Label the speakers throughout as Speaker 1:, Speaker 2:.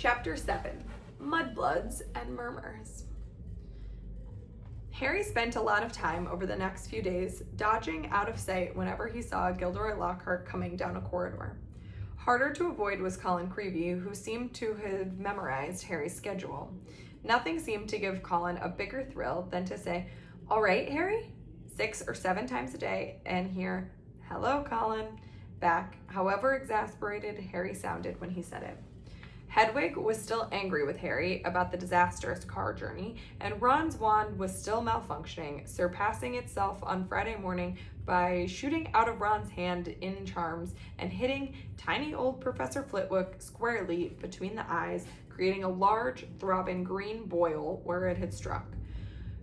Speaker 1: Chapter 7, Mudbloods and Murmurs. Harry spent a lot of time over the next few days dodging out of sight whenever he saw Gilderoy Lockhart coming down a corridor. Harder to avoid was Colin Creevey, who seemed to have memorized Harry's schedule. Nothing seemed to give Colin a bigger thrill than to say, "All right, Harry," 6 or 7 times a day, and hear, "Hello, Colin," back, however exasperated Harry sounded when he said it. Hedwig was still angry with Harry about the disastrous car journey, and Ron's wand was still malfunctioning, surpassing itself on Friday morning by shooting out of Ron's hand in charms and hitting tiny old Professor Flitwick squarely between the eyes, creating a large, throbbing green boil where it had struck.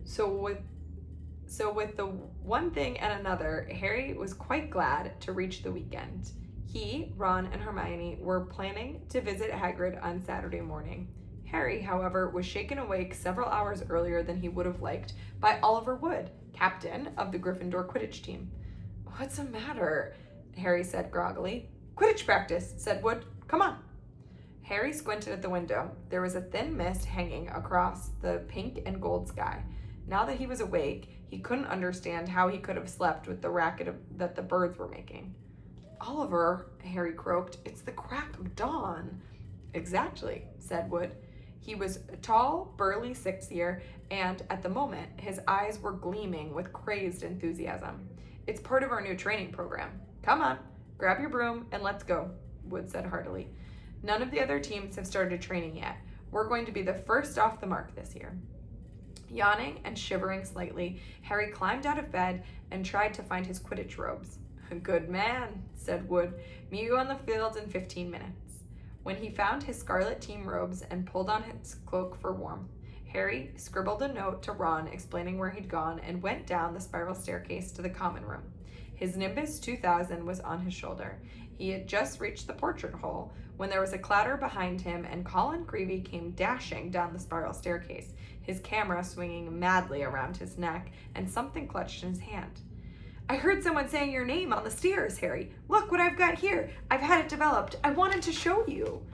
Speaker 1: So with the one thing and another, Harry was quite glad to reach the weekend. He, Ron, and Hermione were planning to visit Hagrid on Saturday morning. Harry, however, was shaken awake several hours earlier than he would have liked by Oliver Wood, captain of the Gryffindor Quidditch team. "What's the matter?" Harry said groggily. "Quidditch practice," said Wood. "Come on." Harry squinted at the window. There was a thin mist hanging across the pink and gold sky. Now that he was awake, he couldn't understand how he could have slept with the racket that the birds were making. "Oliver," Harry croaked, "it's the crack of dawn." "Exactly," said Wood. He was a tall, burly 6-year, and at the moment, his eyes were gleaming with crazed enthusiasm. "It's part of our new training program. Come on, grab your broom and let's go," Wood said heartily. "None of the other teams have started training yet. We're going to be the first off the mark this year." Yawning and shivering slightly, Harry climbed out of bed and tried to find his Quidditch robes. "Good man," said Wood. "Meet you on the field in 15 minutes. When he found his scarlet team robes and pulled on his cloak for warmth, Harry scribbled a note to Ron explaining where he'd gone and went down the spiral staircase to the common room. His Nimbus 2000 was on his shoulder. He had just reached the portrait hole when there was a clatter behind him and Colin Creevey came dashing down the spiral staircase, his camera swinging madly around his neck and something clutched in his hand. "I heard someone saying your name on the stairs, Harry. Look what I've got here. I've had it developed. I wanted to show you."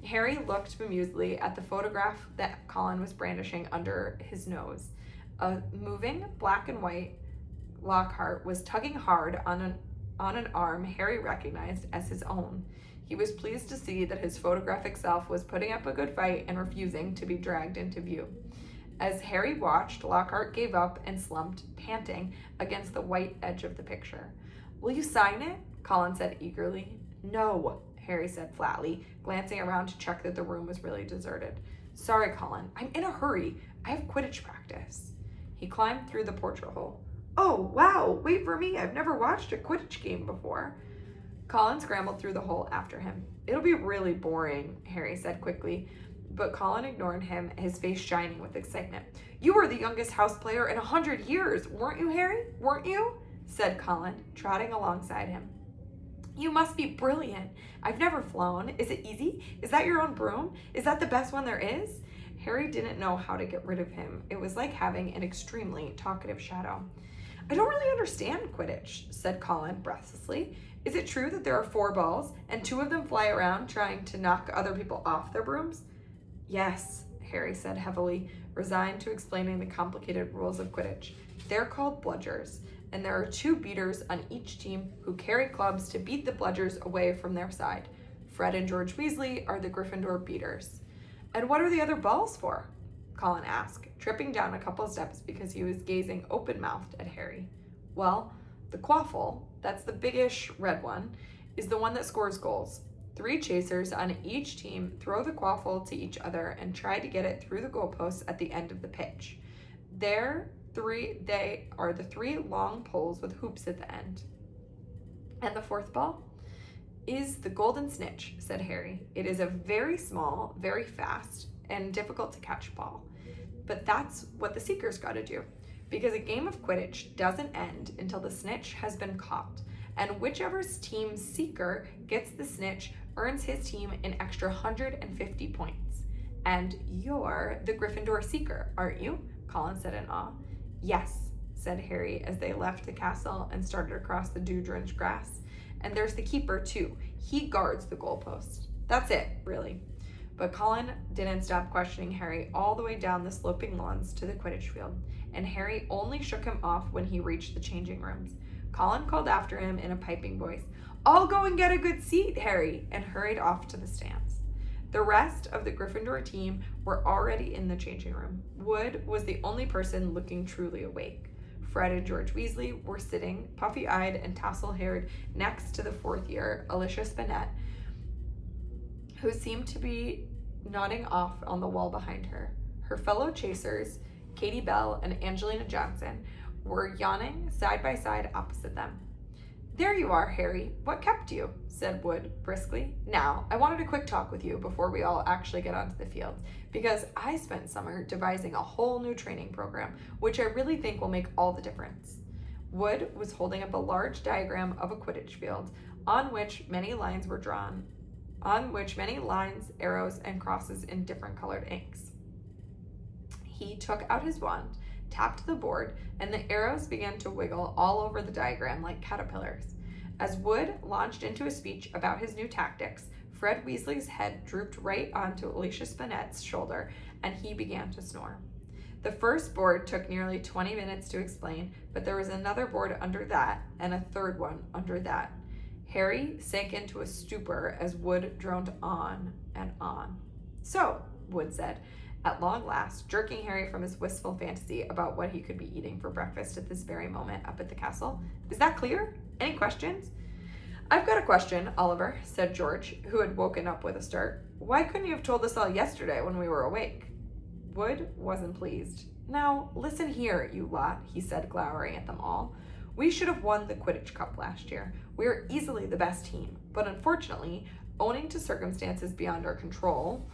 Speaker 1: Harry looked bemusedly at the photograph that Colin was brandishing under his nose. A moving black and white Lockhart was tugging hard on an arm Harry recognized as his own. He was pleased to see that his photographic self was putting up a good fight and refusing to be dragged into view. As Harry watched, Lockhart gave up and slumped, panting, against the white edge of the picture. "Will you sign it?" Colin said eagerly. "No," Harry said flatly, glancing around to check that the room was really deserted. "Sorry, Colin. I'm in a hurry. I have Quidditch practice." He climbed through the portrait hole. "Oh, wow, wait for me. I've never watched a Quidditch game before." Colin scrambled through the hole after him. "It'll be really boring," Harry said quickly. But Colin ignored him, his face shining with excitement. "You were the youngest house player in 100 years, weren't you, Harry? Weren't you?" said Colin, trotting alongside him. "You must be brilliant. I've never flown. Is it easy? Is that your own broom? Is that the best one there is?" Harry didn't know how to get rid of him. It was like having an extremely talkative shadow. "I don't really understand Quidditch," said Colin breathlessly. "Is it true that there are 4 balls and 2 of them fly around trying to knock other people off their brooms?" "Yes," Harry said heavily, resigned to explaining the complicated rules of Quidditch. "They're called bludgers, and there are 2 beaters on each team who carry clubs to beat the bludgers away from their side. Fred and George Weasley are the Gryffindor beaters." "And what are the other balls for?" Colin asked, tripping down a couple steps because he was gazing open-mouthed at Harry. "Well, the quaffle, that's the biggish red one, is the one that scores goals. 3 chasers on each team throw the quaffle to each other and try to get it through the goalposts at the end of the pitch. They are the 3 long poles with hoops at the end." "And the 4th ball?" "Is the golden snitch," said Harry. "It is a very small, very fast, and difficult to catch ball. But that's what the seeker's got to do, because a game of Quidditch doesn't end until the snitch has been caught, and whichever team's seeker gets the snitch earns his team an extra 150 points. And you're the Gryffindor seeker, aren't you?" Colin said in awe. "Yes," said Harry as they left the castle and started across the dew-drenched grass. "And there's the keeper, too. He guards the goalpost. That's it, really." But Colin didn't stop questioning Harry all the way down the sloping lawns to the Quidditch field, and Harry only shook him off when he reached the changing rooms. Colin called after him in a piping voice, "I'll go and get a good seat, Harry," and hurried off to the stands. The rest of the Gryffindor team were already in the changing room. Wood was the only person looking truly awake. Fred and George Weasley were sitting, puffy-eyed and tassel-haired, next to the fourth year, Alicia Spinnet, who seemed to be nodding off on the wall behind her. Her fellow chasers, Katie Bell and Angelina Johnson, were yawning side by side opposite them. "There you are, Harry. What kept you?" said Wood briskly. "Now, I wanted a quick talk with you before we all actually get onto the field, because I spent summer devising a whole new training program, which I really think will make all the difference." Wood was holding up a large diagram of a Quidditch field, on which many lines, arrows, and crosses in different colored inks. He took out his wand, tapped the board, and the arrows began to wiggle all over the diagram like caterpillars. As Wood launched into a speech about his new tactics, Fred Weasley's head drooped right onto Alicia Spinet's shoulder, and he began to snore. The first board took nearly 20 minutes to explain, but there was another board under that, and a third one under that. Harry sank into a stupor as Wood droned on and on. "So," Wood said, at long last, jerking Harry from his wistful fantasy about what he could be eating for breakfast at this very moment up at the castle. "Is that clear? Any questions?" "I've got a question, Oliver," said George, who had woken up with a start. "Why couldn't you have told us all yesterday when we were awake?" Wood wasn't pleased. "Now, listen here, you lot," he said, glowering at them all. "We should have won the Quidditch Cup last year. We are easily the best team, but unfortunately, owing to circumstances beyond our control..."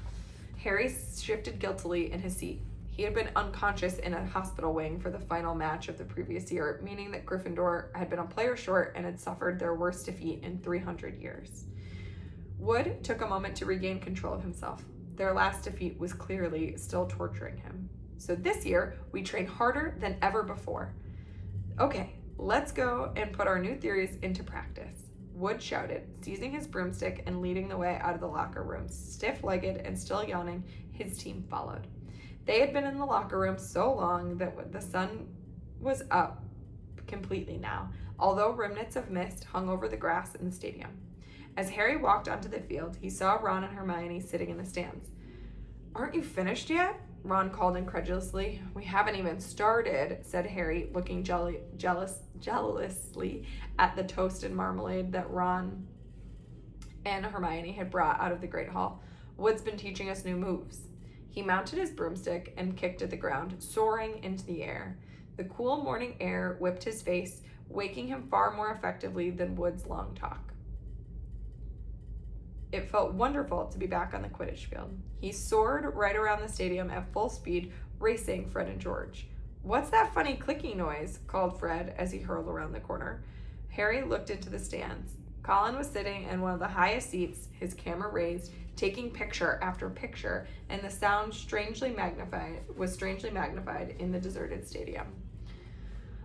Speaker 1: Harry shifted guiltily in his seat. He had been unconscious in a hospital wing for the final match of the previous year, meaning that Gryffindor had been a player short and had suffered their worst defeat in 300 years. Wood took a moment to regain control of himself. Their last defeat was clearly still torturing him. "So this year, we train harder than ever before. Okay, let's go and put our new theories into practice," Wood shouted, seizing his broomstick and leading the way out of the locker room. Stiff-legged and still yawning, his team followed. They had been in the locker room so long that the sun was up completely now, although remnants of mist hung over the grass in the stadium. As Harry walked onto the field, he saw Ron and Hermione sitting in the stands. "Aren't you finished yet?" Ron called incredulously. "We haven't even started," said Harry, looking jealously at the toast and marmalade that Ron and Hermione had brought out of the Great Hall. "Wood's been teaching us new moves." He mounted his broomstick and kicked at the ground, soaring into the air. The cool morning air whipped his face, waking him far more effectively than Wood's long talk. It felt wonderful to be back on the Quidditch field. He soared right around the stadium at full speed, racing Fred and George. "What's that funny clicking noise?" called Fred as he hurled around the corner. Harry looked into the stands. Colin was sitting in one of the highest seats, his camera raised, taking picture after picture, and the sound was strangely magnified in the deserted stadium.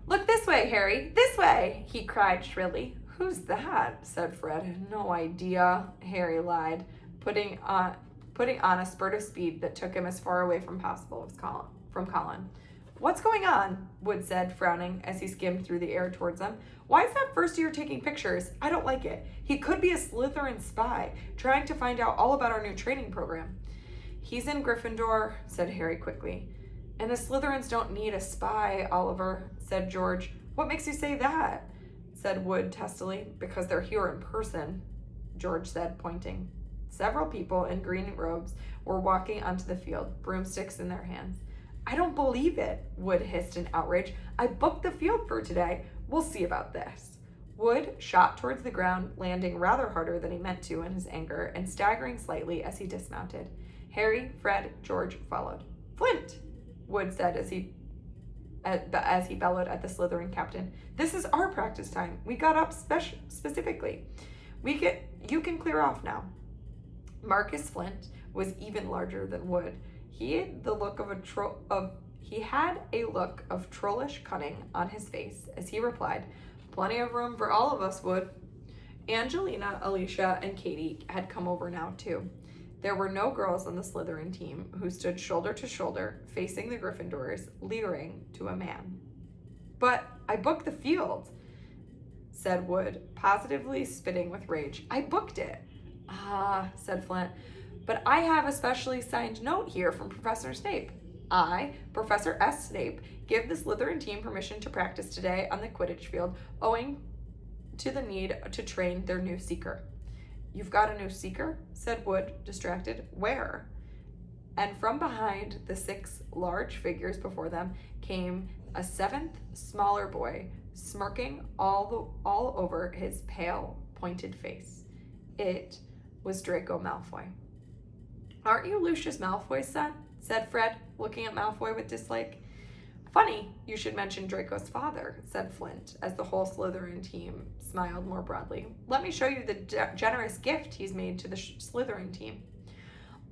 Speaker 1: "Look this way, Harry, this way!" he cried shrilly. "Who's that?" said Fred. "No idea," Harry lied, putting on a spurt of speed that took him as far away from possible from Colin. "What's going on?" Wood said, frowning as he skimmed through the air towards them. "Why is that first year taking pictures? I don't like it. He could be a Slytherin spy, trying to find out all about our new training program." "He's in Gryffindor," said Harry quickly. "And the Slytherins don't need a spy, Oliver," said George. "What makes you say that?" said Wood testily. "Because they're here in person," George said, pointing. Several people in green robes were walking onto the field, broomsticks in their hands. "I don't believe it," Wood hissed in outrage. "I booked the field for today. We'll see about this." Wood shot towards the ground, landing rather harder than he meant to in his anger and staggering slightly as he dismounted. Harry, Fred, George followed. "Flint," Wood said as he bellowed at the Slytherin captain. "This is our practice time. We got up specifically. You can clear off now." Marcus Flint was even larger than Wood. He had a look of trollish cunning on his face as he replied, "Plenty of room for all of us, Wood." Angelina, Alicia, and Katie had come over now too. There were no girls on the Slytherin team, who stood shoulder to shoulder, facing the Gryffindors, leering to a man. "But I booked the field," said Wood, positively spitting with rage. "I booked it." "Ah," said Flint, "but I have a specially signed note here from Professor Snape. I, Professor S. Snape, give the Slytherin team permission to practice today on the Quidditch field, owing to the need to train their new seeker." "You've got a new seeker?" said Wood, distracted. "Where?" And from behind the 6 large figures before them came a 7th, smaller boy, smirking all over his pale, pointed face. It was Draco Malfoy. "Aren't you Lucius Malfoy's son?" said Fred, looking at Malfoy with dislike. "Funny you should mention Draco's father," said Flint, as the whole Slytherin team smiled more broadly. "Let me show you the generous gift he's made to the Slytherin team."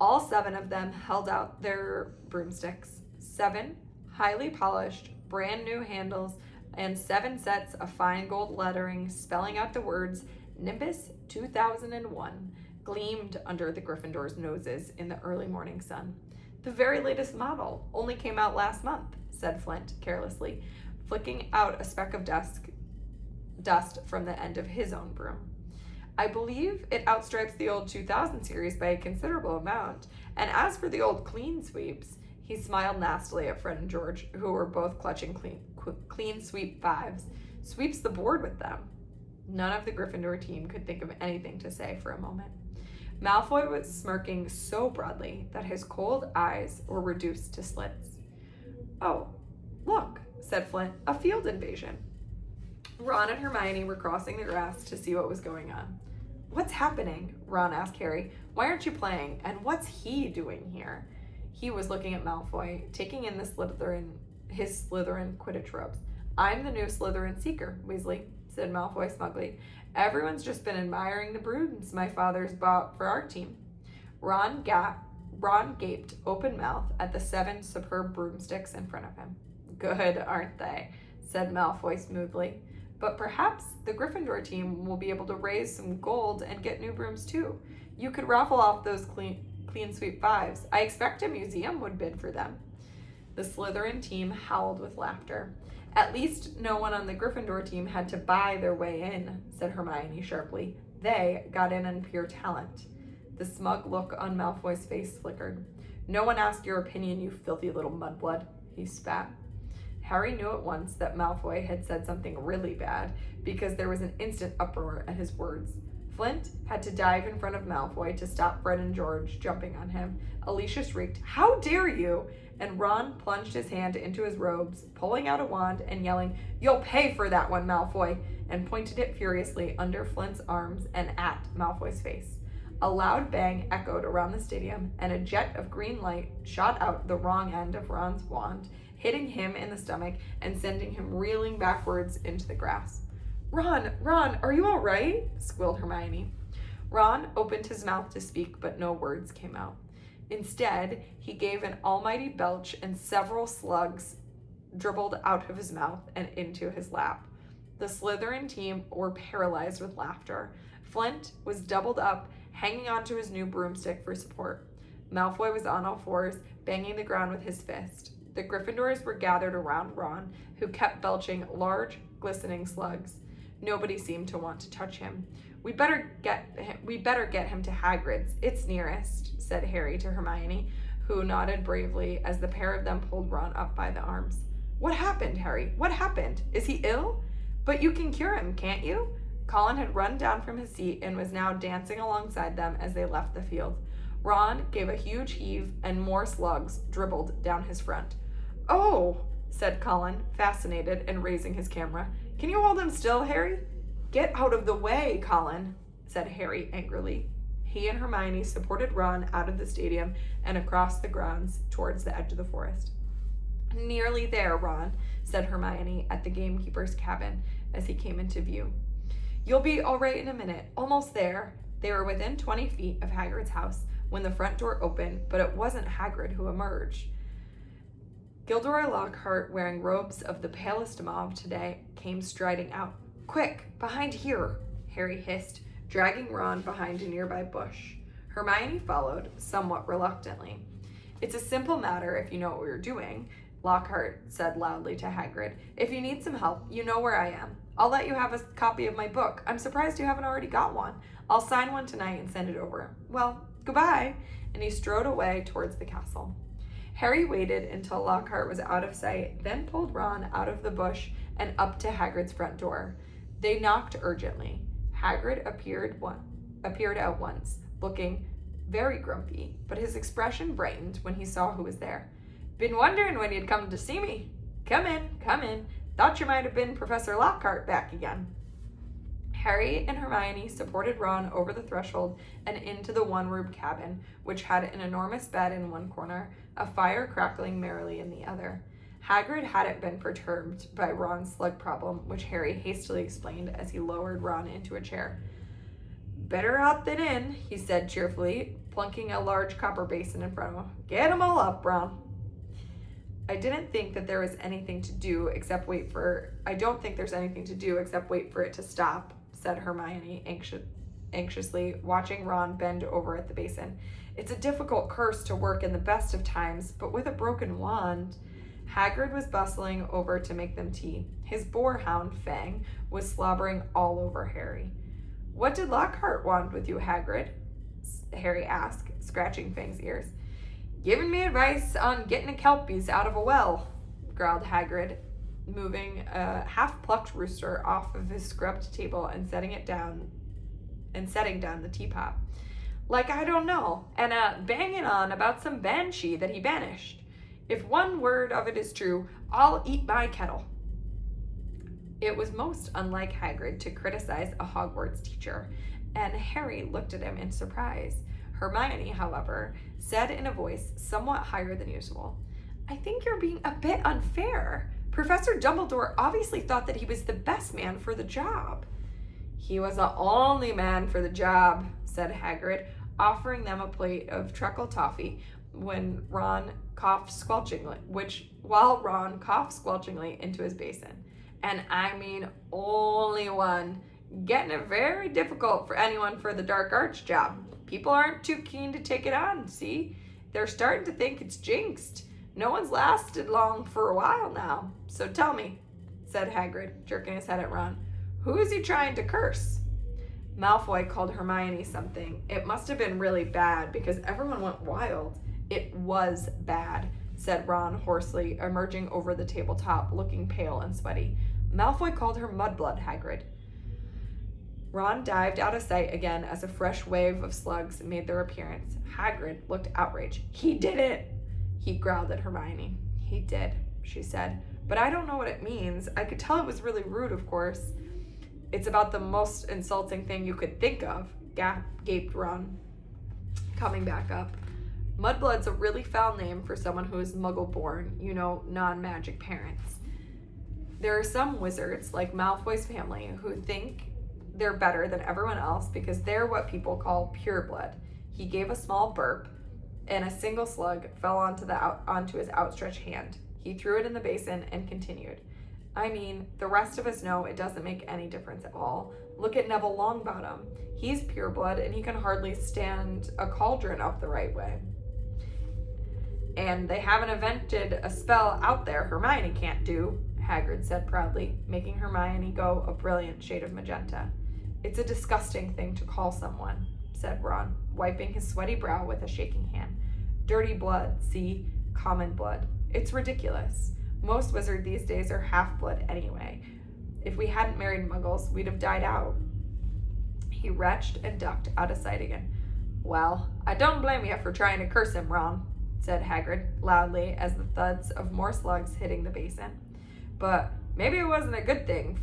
Speaker 1: All 7 of them held out their broomsticks. 7 highly polished, brand new handles, and 7 sets of fine gold lettering spelling out the words Nimbus 2001 gleamed under the Gryffindors' noses in the early morning sun. "The very latest model, only came out last month," said Flint carelessly, flicking out a speck of dust from the end of his own broom. "I believe it outstripes the old 2000 series by a considerable amount, and as for the old clean sweeps," he smiled nastily at Fred and George, who were both clutching clean sweep 5s, "sweeps the board with them." None of the Gryffindor team could think of anything to say for a moment. Malfoy was smirking so broadly that his cold eyes were reduced to slits. "Oh, look," said Flint, "a field invasion." Ron and Hermione were crossing the grass to see what was going on. "What's happening?" Ron asked Harry. "Why aren't you playing? And what's he doing here?" He was looking at Malfoy, taking in his Slytherin Quidditch robes. "I'm the new Slytherin seeker, Weasley," said Malfoy smugly. "Everyone's just been admiring the brooms my father's bought for our team." Ron gaped open-mouthed at the 7 superb broomsticks in front of him. "Good, aren't they?" said Malfoy smoothly. "But perhaps the Gryffindor team will be able to raise some gold and get new brooms too. You could raffle off those clean sweep 5s. I expect a museum would bid for them." The Slytherin team howled with laughter. "At least no one on the Gryffindor team had to buy their way in," said Hermione sharply. "They got in on pure talent." The smug look on Malfoy's face flickered. "No one asked your opinion, you filthy little mudblood," he spat. Harry knew at once that Malfoy had said something really bad, because there was an instant uproar at his words. Flint had to dive in front of Malfoy to stop Fred and George jumping on him. Alicia shrieked, "How dare you!" And Ron plunged his hand into his robes, pulling out a wand and yelling, "You'll pay for that one, Malfoy!" and pointed it furiously under Flint's arms and at Malfoy's face. A loud bang echoed around the stadium, and a jet of green light shot out the wrong end of Ron's wand, hitting him in the stomach and sending him reeling backwards into the grass. Ron, are you all right?" squealed Hermione. Ron opened his mouth to speak, but no words came out. Instead, he gave an almighty belch, and several slugs dribbled out of his mouth and into his lap. The Slytherin team were paralyzed with laughter. Flint was doubled up, hanging onto his new broomstick for support. Malfoy was on all fours, banging the ground with his fist. The Gryffindors were gathered around Ron, who kept belching large, glistening slugs. Nobody seemed to want to touch him. We better get him to Hagrid's. It's nearest," said Harry to Hermione, who nodded bravely as the pair of them pulled Ron up by the arms. "What happened, Harry? What happened? Is he ill? But you can cure him, can't you?" Colin had run down from his seat and was now dancing alongside them as they left the field. Ron gave a huge heave, and more slugs dribbled down his front. "Oh," said Colin, fascinated and raising his camera. "Can you hold him still, Harry?" "Get out of the way, Colin," said Harry angrily. He and Hermione supported Ron out of the stadium and across the grounds towards the edge of the forest. "Nearly there, Ron," said Hermione at the gamekeeper's cabin as he came into view. "You'll be all right in a minute. Almost there." They were within 20 feet of Hagrid's house when the front door opened, but it wasn't Hagrid who emerged. Gilderoy Lockhart, wearing robes of the palest mauve today, came striding out. "Quick, behind here," Harry hissed, dragging Ron behind a nearby bush. Hermione followed, somewhat reluctantly. It's a simple matter if you know what you're doing, Lockhart said loudly to Hagrid. If you need some help, you know where I am. I'll let you have a copy of my book. I'm surprised you haven't already got one. I'll sign one tonight and send it over. Well, goodbye. And he strode away towards the castle. Harry waited until Lockhart was out of sight, then pulled Ron out of the bush and up to Hagrid's front door. They knocked urgently. Hagrid appeared out once, looking very grumpy, but his expression brightened when he saw who was there. Been wondering when you'd come to see me. Come in, come in. Thought you might have been Professor Lockhart back again. Harry and Hermione supported Ron over the threshold and into the one-room cabin, which had an enormous bed in one corner, a fire crackling merrily in the other. Hagrid hadn't been perturbed by Ron's slug problem, which Harry hastily explained as he lowered Ron into a chair. Better out than in, he said cheerfully, plunking a large copper basin in front of him. Get 'em all up, Ron. I don't think there's anything to do except wait for it to stop, said Hermione anxiously, watching Ron bend over at the basin. It's a difficult curse to work in the best of times, but with a broken wand. Hagrid was bustling over to make them tea. His boarhound, Fang, was slobbering all over Harry. What did Lockhart want with you, Hagrid? Harry asked, scratching Fang's ears. Giving me advice on getting a kelpies out of a well, growled Hagrid, moving a half-plucked rooster off of his scrubbed table and setting down the teapot. Like I don't know, and banging on about some banshee that he banished. If one word of it is true, I'll eat my kettle. It was most unlike Hagrid to criticize a Hogwarts teacher, and Harry looked at him in surprise. Hermione, however, said in a voice somewhat higher than usual, I think you're being a bit unfair. Professor Dumbledore obviously thought that he was the best man for the job. He was the only man for the job, said Hagrid, offering them a plate of treacle toffee while Ron coughed squelchingly into his basin. And I mean only one. Getting it very difficult for anyone for the dark arts job. People aren't too keen to take it on, see? They're starting to think it's jinxed. No one's lasted long for a while now. So tell me, said Hagrid, jerking his head at Ron, who is he trying to curse? Malfoy called Hermione something. It must have been really bad because everyone went wild. It was bad, said Ron hoarsely, emerging over the tabletop, looking pale and sweaty. Malfoy called her mudblood, Hagrid. Ron dived out of sight again as a fresh wave of slugs made their appearance. Hagrid looked outraged. He did it, he growled at Hermione. He did, she said, but I don't know what it means. I could tell it was really rude, of course. It's about the most insulting thing you could think of, gaped Ron, coming back up. Mudblood's a really foul name for someone who is muggle-born, non-magic parents. There are some wizards, like Malfoy's family, who think they're better than everyone else because they're what people call pureblood. He gave a small burp, and a single slug fell onto his outstretched hand. He threw it in the basin and continued. I mean, the rest of us know it doesn't make any difference at all. Look at Neville Longbottom. He's pureblood, and he can hardly stand a cauldron up the right way. And they haven't invented a spell out there Hermione can't do, Hagrid said proudly, making Hermione go a brilliant shade of magenta. It's a disgusting thing to call someone, said Ron, wiping his sweaty brow with a shaking hand. Dirty blood, see? Common blood. It's ridiculous. Most wizards these days are half-blood anyway. If we hadn't married muggles, we'd have died out. He retched and ducked out of sight again. Well, I don't blame you for trying to curse him, Ron, said Hagrid loudly as the thuds of more slugs hitting the basin. But maybe it was a good thing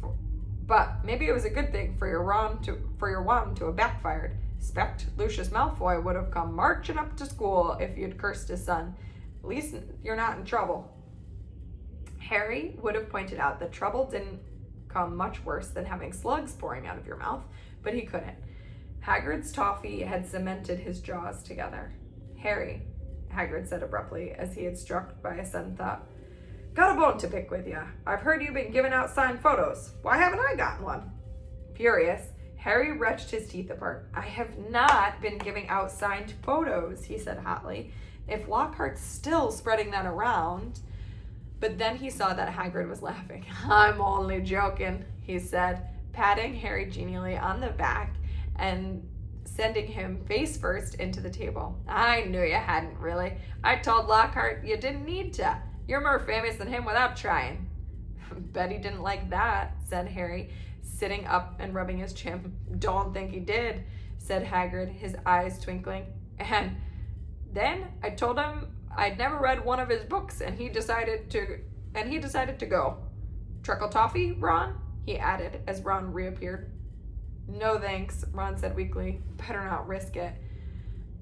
Speaker 1: for your wand to have backfired. Expect Lucius Malfoy would have come marching up to school if you'd cursed his son. At least you're not in trouble. Harry would have pointed out that trouble didn't come much worse than having slugs pouring out of your mouth, but he couldn't. Hagrid's toffee had cemented his jaws together. Harry, Hagrid said abruptly, as he had struck by a sudden thought, got a bone to pick with you. I've heard you've been giving out signed photos. Why haven't I gotten one? Furious, Harry wrenched his teeth apart. I have not been giving out signed photos, he said hotly. If Lockhart's still spreading that around... But then he saw that Hagrid was laughing. I'm only joking, he said, patting Harry genially on the back and sending him face first into the table. I knew you hadn't, really. I told Lockhart you didn't need to. You're more famous than him without trying. Bet he didn't like that, said Harry, sitting up and rubbing his chin. Don't think he did, said Hagrid, his eyes twinkling. And then I told him I'd never read one of his books, and he decided to go. Truckle toffee, Ron? He added as Ron reappeared. No thanks, Ron said weakly. Better not risk it.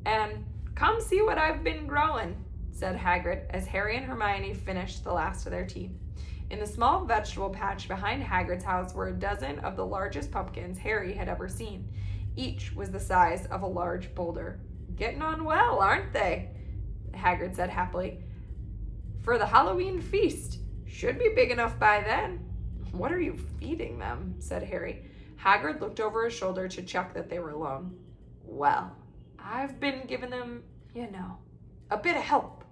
Speaker 1: And come see what I've been growing, said Hagrid as Harry and Hermione finished the last of their tea. In the small vegetable patch behind Hagrid's house were a dozen of the largest pumpkins Harry had ever seen. Each was the size of a large boulder. Getting on well, aren't they? Hagrid said happily. For the Halloween feast. Should be big enough by then. What are you feeding them? Said Harry. Hagrid looked over his shoulder to check that they were alone. Well, I've been giving them, a bit of help.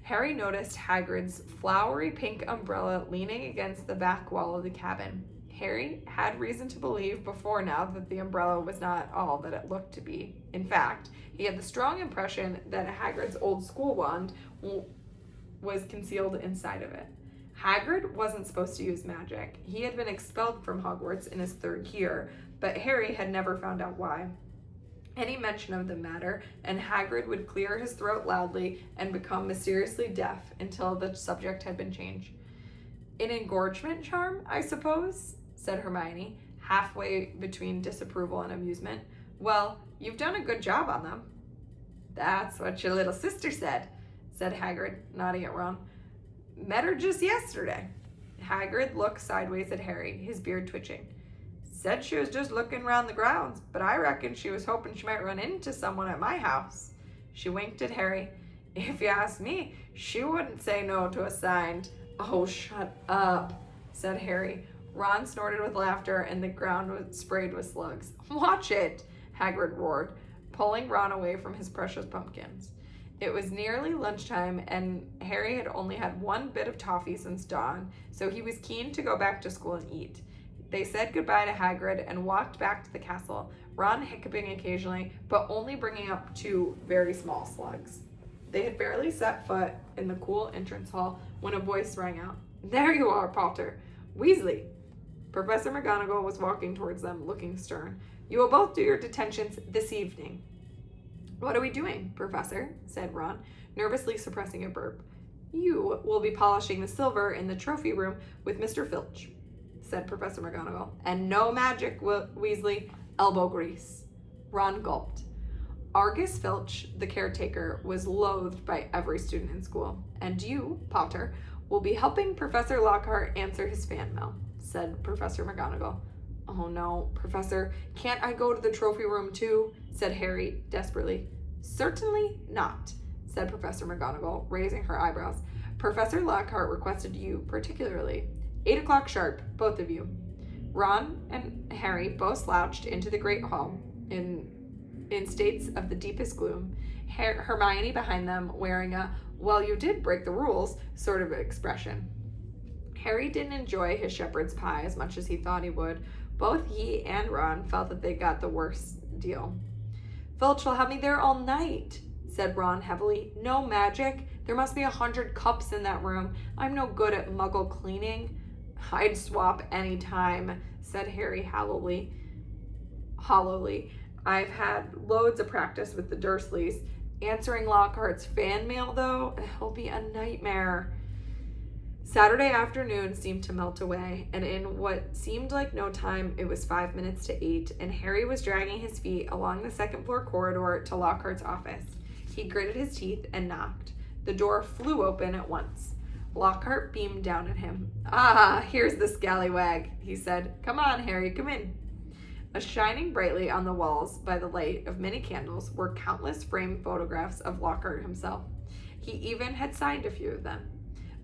Speaker 1: Harry noticed Hagrid's flowery pink umbrella leaning against the back wall of the cabin. Harry had reason to believe before now that the umbrella was not all that it looked to be. In fact, he had the strong impression that Hagrid's old school wand was concealed inside of it. Hagrid wasn't supposed to use magic. He had been expelled from Hogwarts in his 3rd year, but Harry had never found out why. Any mention of the matter, and Hagrid would clear his throat loudly and become mysteriously deaf until the subject had been changed. An engorgement charm, I suppose, said Hermione, halfway between disapproval and amusement. Well, you've done a good job on them. That's what your little sister said Hagrid, nodding at Ron. Met her just yesterday. Hagrid looked sideways at Harry, his beard twitching. Said she was just looking around the grounds, but I reckon she was hoping she might run into someone at my house. She winked at Harry. If you ask me, she wouldn't say no to a signed. Oh, shut up, said Harry. Ron snorted with laughter, and the ground was sprayed with slugs. Watch it, Hagrid roared, pulling Ron away from his precious pumpkins. It was nearly lunchtime, and Harry had only had one bit of toffee since dawn, so he was keen to go back to school and eat. They said goodbye to Hagrid and walked back to the castle, Ron hiccuping occasionally, but only bringing up 2 very small slugs. They had barely set foot in the cool entrance hall when a voice rang out. There you are, Potter. Weasley. Professor McGonagall was walking towards them, looking stern. You will both do your detentions this evening. What are we doing, Professor? Said Ron, nervously suppressing a burp. You will be polishing the silver in the trophy room with Mr. Filch, said Professor McGonagall. And no magic, Weasley. Elbow grease. Ron gulped. Argus Filch, the caretaker, was loathed by every student in school. And you, Potter, will be helping Professor Lockhart answer his fan mail, said Professor McGonagall. Oh no, Professor, can't I go to the trophy room too? Said Harry desperately. Certainly not, said Professor McGonagall, raising her eyebrows. Professor Lockhart requested you particularly. 8 o'clock sharp, both of you. Ron and Harry both slouched into the great hall in states of the deepest gloom, Hermione behind them wearing a, well, you did break the rules sort of expression. Harry didn't enjoy his shepherd's pie as much as he thought he would. Both he and Ron felt that they got the worst deal. Filch will have me there all night, said Ron heavily. No magic. There must be 100 cups in that room. I'm no good at muggle cleaning. I'd swap any time, said Harry hollowly. I've had loads of practice with the Dursleys. Answering Lockhart's fan mail, though, it'll be a nightmare. Saturday afternoon seemed to melt away, and in what seemed like no time, it was 5 minutes to 8, and Harry was dragging his feet along the second-floor corridor to Lockhart's office. He gritted his teeth and knocked. The door flew open at once. Lockhart beamed down at him. Ah, here's the scallywag, he said. Come on, Harry, come in. Shining brightly on the walls by the light of many candles were countless framed photographs of Lockhart himself. He even had signed a few of them.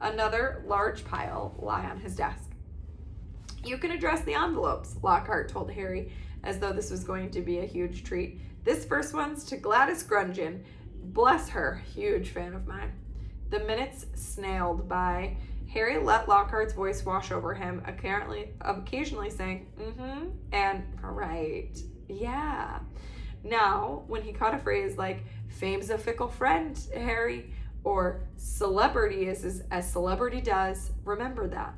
Speaker 1: Another large pile lay on his desk. You can address the envelopes, Lockhart told Harry, as though this was going to be a huge treat. This first one's to Gladys Grungeon. Bless her, huge fan of mine. The minutes snailed by. Harry let Lockhart's voice wash over him, occasionally saying, and right, yeah. Now, when he caught a phrase like, fame's a fickle friend, Harry, or celebrity is as celebrity does, remember that.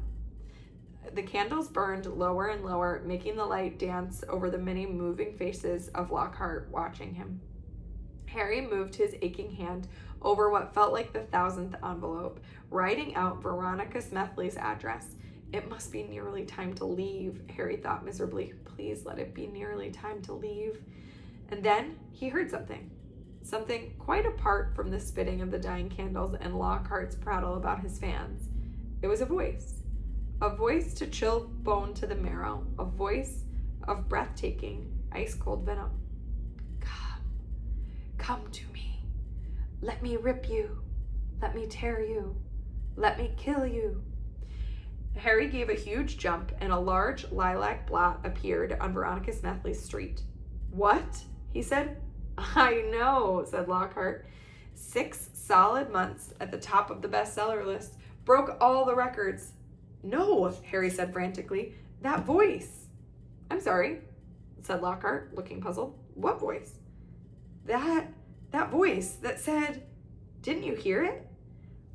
Speaker 1: The candles burned lower and lower, making the light dance over the many moving faces of Lockhart watching him. Harry moved his aching hand over what felt like the 1,000th envelope, writing out Veronica Smethley's address. It must be nearly time to leave, Harry thought miserably. Please let it be nearly time to leave. And then he heard something quite apart from the spitting of the dying candles and Lockhart's prattle about his fans. It was a voice to chill bone to the marrow, a voice of breathtaking, ice-cold venom. Come to me. Let me rip you. Let me tear you. Let me kill you. Harry gave a huge jump and a large lilac blot appeared on Veronica Smethley's street. What? He said. I know, said Lockhart. 6 solid months at the top of the bestseller list. Broke all the records. No, Harry said frantically. That voice. I'm sorry, said Lockhart, looking puzzled. What voice? That voice that said, didn't you hear it?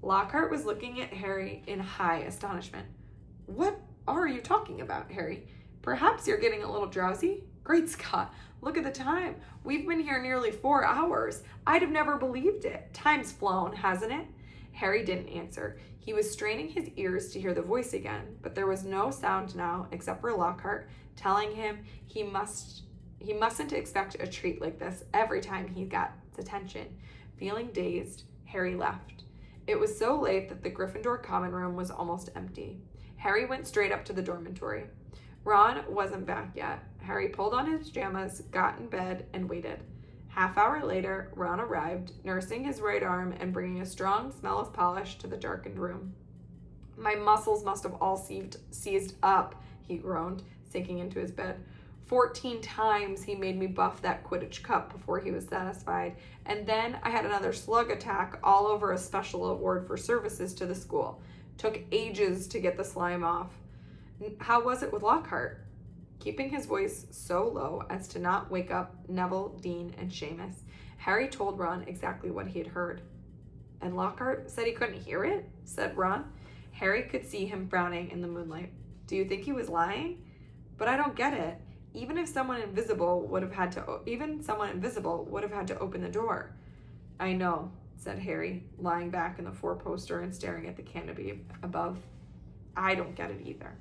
Speaker 1: Lockhart was looking at Harry in high astonishment. What are you talking about, Harry? Perhaps you're getting a little drowsy? Great Scott, look at the time. We've been here nearly 4 hours. I'd have never believed it. Time's flown, hasn't it? Harry didn't answer. He was straining his ears to hear the voice again, but there was no sound now except for Lockhart telling him he mustn't expect a treat like this every time he got attention. Feeling dazed, Harry left. It was so late that the Gryffindor common room was almost empty. Harry went straight up to the dormitory. Ron wasn't back yet. Harry pulled on his pajamas, got in bed, and waited. Half-hour later, Ron arrived, nursing his right arm and bringing a strong smell of polish to the darkened room. My muscles must have all seized up, he groaned, sinking into his bed. 14 times he made me buff that Quidditch cup before he was satisfied, and then I had another slug attack all over a special award for services to the school. Took ages to get the slime off. How was it with Lockhart? Keeping his voice so low as to not wake up Neville, Dean, and Seamus, Harry told Ron exactly what he had heard. And Lockhart said he couldn't hear it, said Ron. Harry could see him frowning in the moonlight. Do you think he was lying? But I don't get it. Even someone invisible would have had to open the door. I know, said Harry, lying back in the 4-poster and staring at the canopy above. I don't get it either.